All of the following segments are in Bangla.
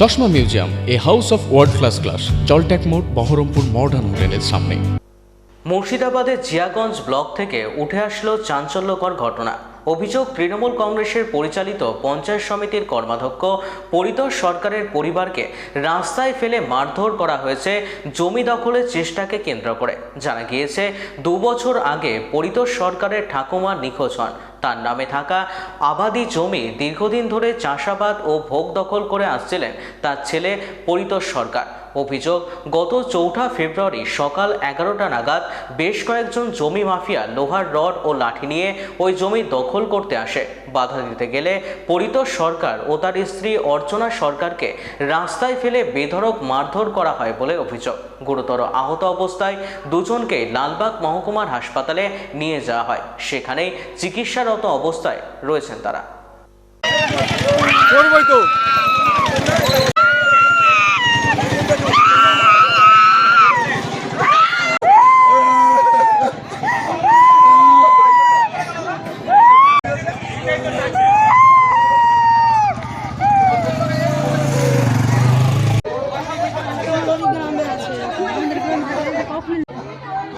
চশমা museum, a house of world class, জলট্যাক মোড়, বহরমপুর মডার্ন হোটেলের সামনে। মুর্শিদাবাদের জিয়াগঞ্জ ব্লক থেকে উঠে আসলো চাঞ্চল্যকর ঘটনা। অভিযোগ, তৃণমূল কংগ্রেসের পরিচালিত পঞ্চায়েত সমিতির কর্মাধ্যক্ষ পরিতোষ সরকারের পরিবারকে রাস্তায় ফেলে মারধর করা হয়েছে জমি দখলের চেষ্টাকে কেন্দ্র করে। জানা গিয়েছে 2 বছর আগে পরিতোষ সরকারের ঠাকুমা নিখোঁজ হন। তার নামে থাকা আবাদি জমি দীর্ঘদিন ধরে চাষাবাদ ও ভোগ দখল করে আসছিলেন তার ছেলে পরিতোষ সরকার। অভিযোগ, গত 4 ফেব্রুয়ারি সকাল 11টা নাগাদ বেশ কয়েকজন জমি মাফিয়া লোহার রড ও লাঠি নিয়ে ওই জমি দখল করতে আসে। বাধা দিতে গেলে পরিতোষ সরকার ও তার স্ত্রী অর্চনা সরকারকে রাস্তায় ফেলে বেধড়ক মারধর করা হয় বলে অভিযোগ। গুরুতর আহত অবস্থায় দুজনকে লালবাগ মহকুমার হাসপাতালে নিয়ে যাওয়া হয়। সেখানেই চিকিৎসারত অবস্থায় রয়েছেন তারা।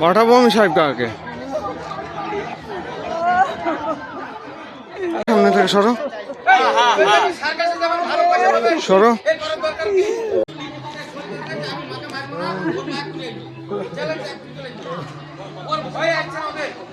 পাঠাবো আমি সাহেব কাকাকে। সামনে থেকে সরো সরো। ভয় আছে আমাদের।